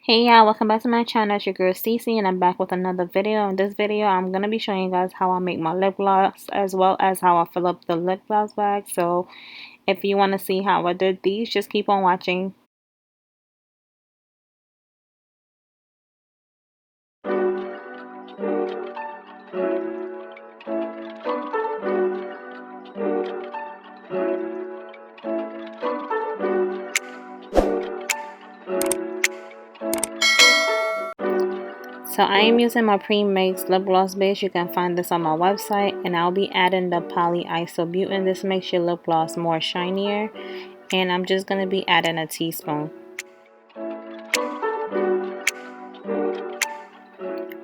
Hey y'all, welcome back to my channel. It's your girl Cece and I'm back with another video. In this video, I'm going to be showing you guys how I make my lip gloss as well as how I fill up the lip gloss bag. So if you want to see how I did these, just keep on watching. So I am using my pre-mixed lip gloss base. You can find this on my website, and I'll be adding the polyisobutene. This makes your lip gloss more shinier, and I'm just going to be adding a teaspoon.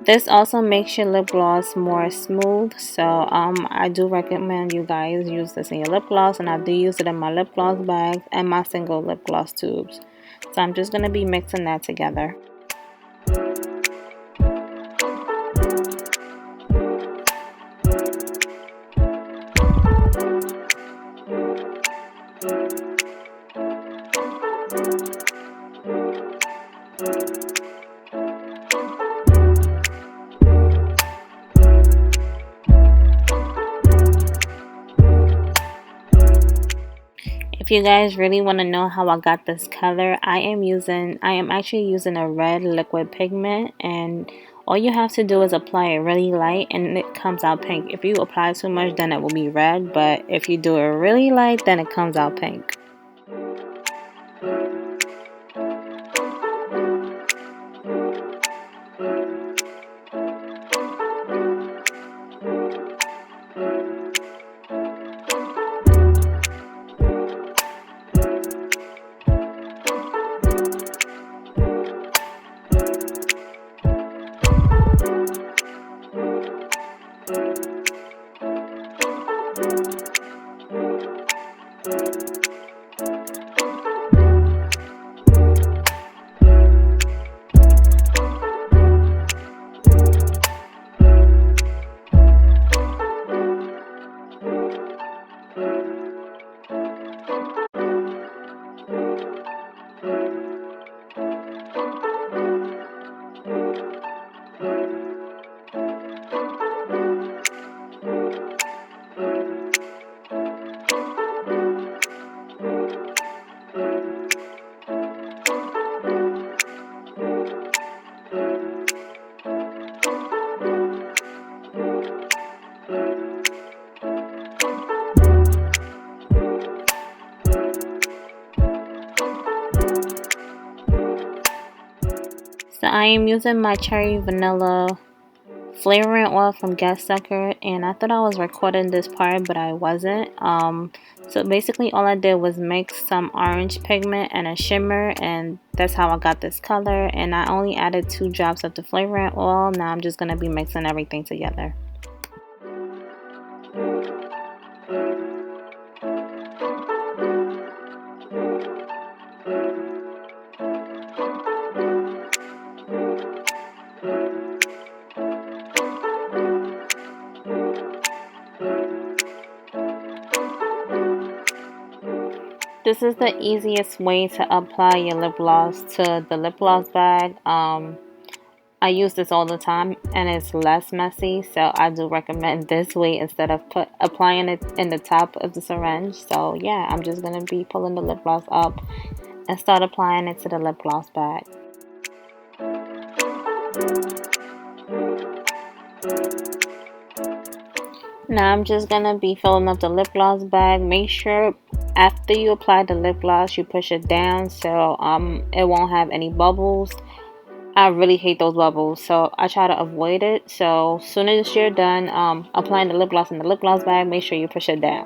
This also makes your lip gloss more smooth, so I do recommend you guys use this in your lip gloss, and I do use it in my lip gloss bags and my single lip gloss tubes. So I'm just going to be mixing that together. If you guys really want to know how I got this color, I am actually using a red liquid pigment, and all you have to do is apply it really light and it comes out pink. If you apply too much, then it will be red, but if you do it really light, then it comes out pink. So I am using my cherry vanilla flavoring oil from Guest Sucker, and I thought I was recording this part, but I wasn't. So basically all I did was mix some orange pigment and a shimmer, and that's how I got this color. And I only added 2 drops of the flavoring oil. Now I'm just going to be mixing everything together. This is the easiest way to apply your lip gloss to the lip gloss bag. I use this all the time and it's less messy, so I do recommend this way instead of applying it in the top of the syringe. So yeah, I'm just going to be pulling the lip gloss up and start applying it to the lip gloss bag. Now I'm just going to be filling up the lip gloss bag. Make sure after you apply the lip gloss, you push it down so it won't have any bubbles. I really hate those bubbles, so I try to avoid it. So as soon as you're done applying the lip gloss in the lip gloss bag, make sure you push it down.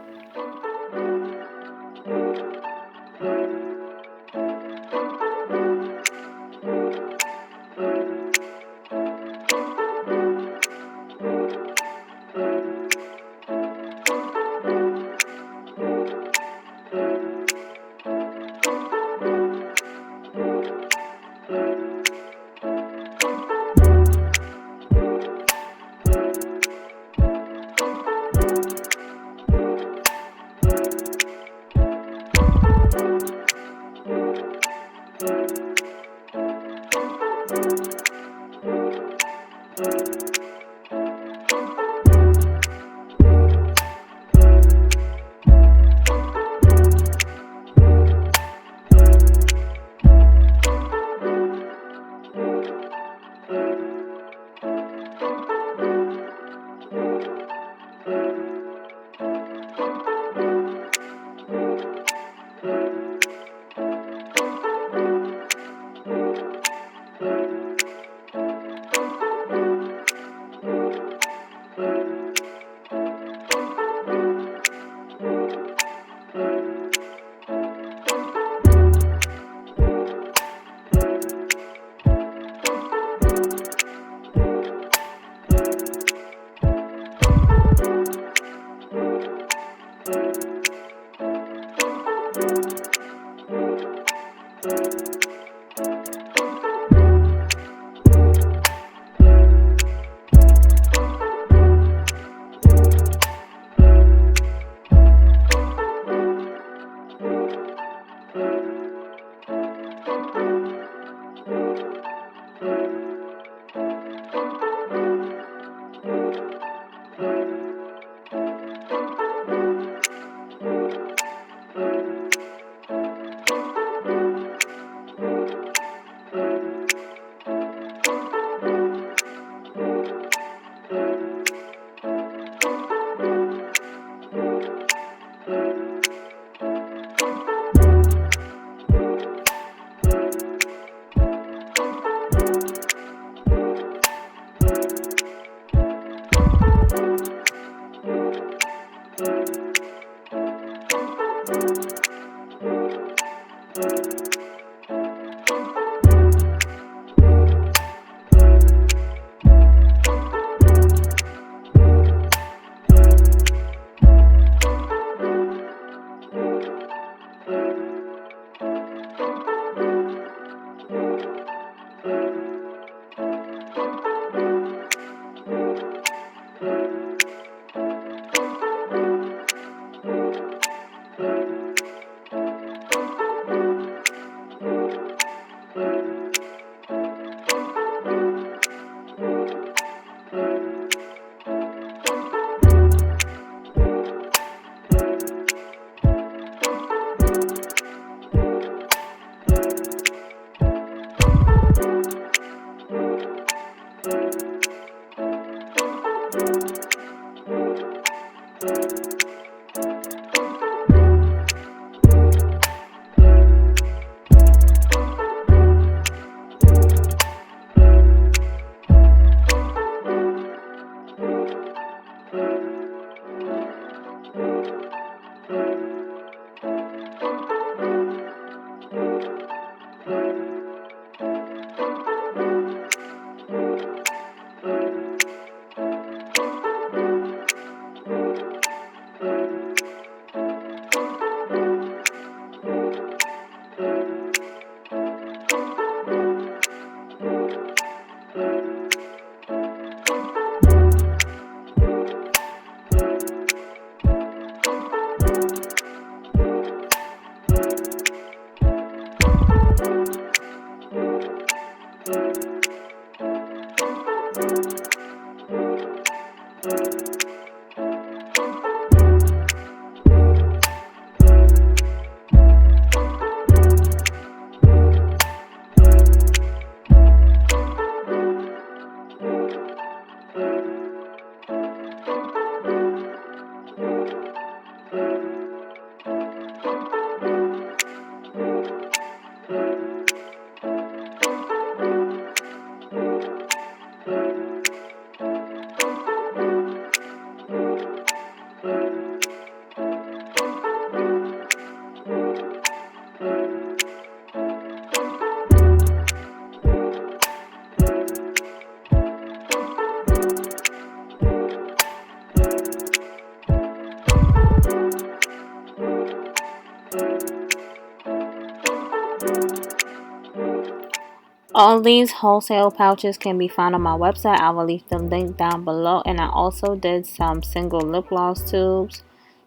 All these wholesale pouches can be found on my website. I will leave the link down below. And I also did some single lip gloss tubes.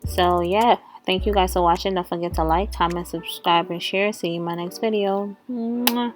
So yeah, thank you guys for watching. Don't forget to like, comment, subscribe, and share. See you in my next video. Mwah.